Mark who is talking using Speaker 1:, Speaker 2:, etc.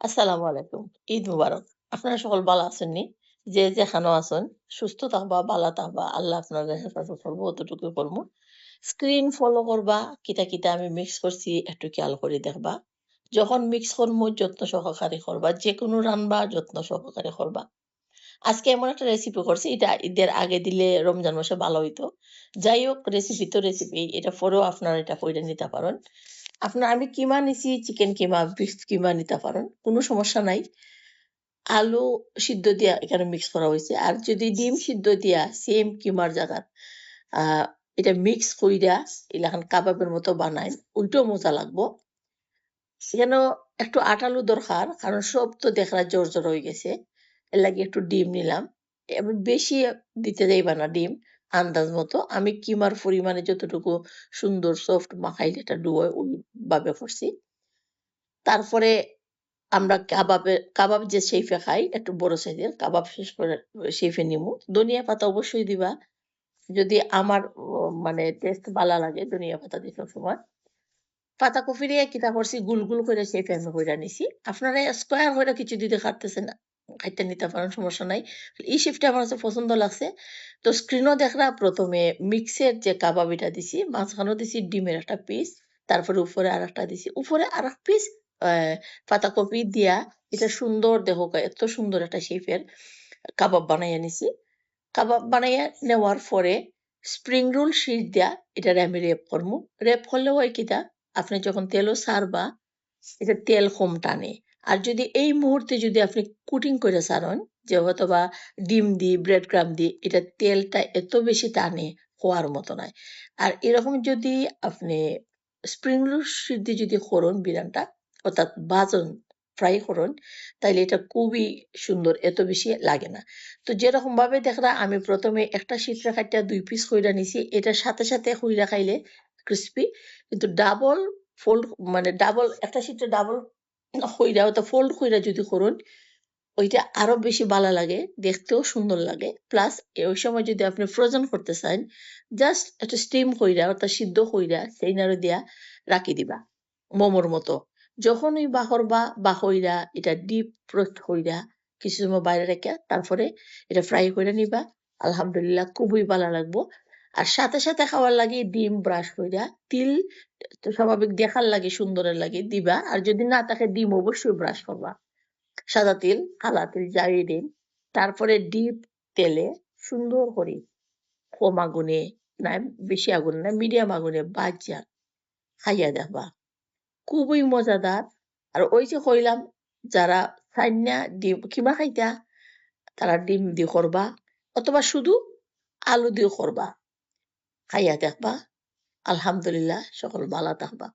Speaker 1: আসসালামু আলাইকুম। ঈদ মুবারক। আপনারা সকল ভালো আছেন নি? যে যেখানেও আছেন, সুস্থ থাকবা, ভালো থাকবা। আল্লাহ আপনাদের হেফাজত করবো, অতটুকু করবো। স্ক্রিন ফলো করবা, কিতা, কিতা আমি মিক্স করছি একটু খেয়াল করে দেখবা। যখন মিক্স করমু যত্ন সহকারে করবা। যেকোনো রান্না যত্ন সহকারে করবা। আজকে এমন একটা রেসিপি করছি, এটা ঈদের আগে দিলে রমজান মাসে ভালো হইতো। যাই হোক রেসিপি তো রেসিপি। এটা পরেও আপনারা এটা কইরা নিতে পারেন। আমি কিমা নিছি, চিকেন কিমা, বিফ কিমা নিতে পারেন। কোনো সমস্যা নাই। আলু সিদ্ধ দিয়া এখানে মিক্স করা হইছে। আর যদি ডিম সিদ্ধ দিয়া সেম কিমার জাগাত আ এটা মিক্স কইরা এলাখান কাবাবের মতো বানাইন, ওইটাও মজা লাগবো। সেখানেও একটু আটালো দরকার। কারণ সব তো দেখরা জর্জর হয়ে গেছে। এর লাগি একটু ডিম নিলাম। এবং বেশি দিতে যাইবা না ডিম, আন্দাজ মতো। আমি কিমার পরিমাণে যতটুকু সুন্দর সফট মাখাইলে এটা ডুবো ওইভাবে করছি। তারপরে আমরা কাবাব যে শেইফে খাই, একটু বড় সাইজের কাবাব শেষ করে শেইফে নিমু। ধনিয়া পাতা অবশ্যই দিবা। যদি আমার মানে টেস্ট বালা লাগে ধনিয়া পাতা দিই সবসময়। পাতাকপি দিয়ে কিতা করছি গুল, গুল কইরা শেইফে আমি কইরা নিছি। আপনারা স্কয়ার কইরা কিছু দিতে পারতেছেন না, কাইট্টা নিতে পারেন, সমস্যা নাই। এই শেফটা আমার কাছে পছন্দ লাগছে। তো স্ক্রিনও দেখরা ১ম এ মিক্সের যে কাবাব এটা দিছি, মাঝখানেও দিছি ডিমের একটা পিস, তারপরে উপরে আরেকটা দিছি। উপরে আরেক পিস অ্যা পাতাকপি দিয়া এটা সুন্দর দেখো এত সুন্দর একটা শেফের কাবাব বানাইয়া নিছি। কাবাব বানাইয়া নেওয়ার পরে স্প্রিং রোল শিট দিয়া এটারে আমি র‍্যাপ করমু। র‍্যাপ করলে হয় কিটা, আপনি যখন তেলও ছাড়বা, এটা তেল কম টানে। আর যদি এই মুহূর্তে যদি আপনি কুটিং করে ছাড়েন, যে হয়তোবা ডিম দিয়ে, ব্রেড ক্রাম্ব দিয়ে, এটা তেলটা এত বেশি টানে, হওয়ার মতো নয়। আর এরকম যদি আপনি স্প্রিং রোল শিট দিয়ে যদি করুন বিরানটা, অর্থাৎ ভাজন, ফ্রাই করুন, তাইলে এটা খুবই সুন্দর, এত বেশি লাগে না। তো যেরকমভাবে দেখরা আমি ১ম এ একটা সিটরা কাইট্টা ২ পিস কইরা নিছি। এটার সাথে, সাথে কইরা খাইলে ক্রিসপি। কিন্তু ডাবল ফোল্ড মানে ডাবল একটা সিটে ডাবল কইরা অর্থাৎ ফোল্ড কইরা যদি করুন, ওইটা আরো বেশি বালা লাগে, দেখতেও সুন্দর লাগে। প্লাস ওই সময় যদি আপনি ফ্রোজেন করতে চান, জাস্ট একটু স্টিম কইরা অর্থাৎ সিদ্ধ কইরা সেইনারে দিয়া রাখি দিবা। মোমোর মতো। যখনই বাহরবা, বাহইরা এটা ডিপ রোস্ট কইরা কিছু সময় বাইরে রাইখা তারপরে এটা ফ্রাই কইরা নিবা। আলহামদুলিল্লাহ খুবই ভালো লাগবো। আর সাথে, সাথে খাওয়ার লাগি ডিম ব্রাশ কইরা তিল তো স্বাভাবিক দেখার লাগি সুন্দরের লাগি দিবা। আর যদি না থাকে ডিম অবশ্যই ব্রাশ করবা। সাদা তিল, কালা তিল যাই দিন। তারপরে ডিপ তেলে সুন্দর করে কম আগুনে না বেশি আগুনে না মিডিয়াম আগুনে ভাইজা খাইয়া দেখবা। খুবই মজাদার। আর ওই যে কইলাম যারা চাইন না ডিম কিমা খাইতা, তারা ডিম দিয়ে করবা অথবা শুধু আলু দিয়েও করবা। খাইয়া দেখবা। আলহামদুলিল্লাহ সকল ভালো থাকবা।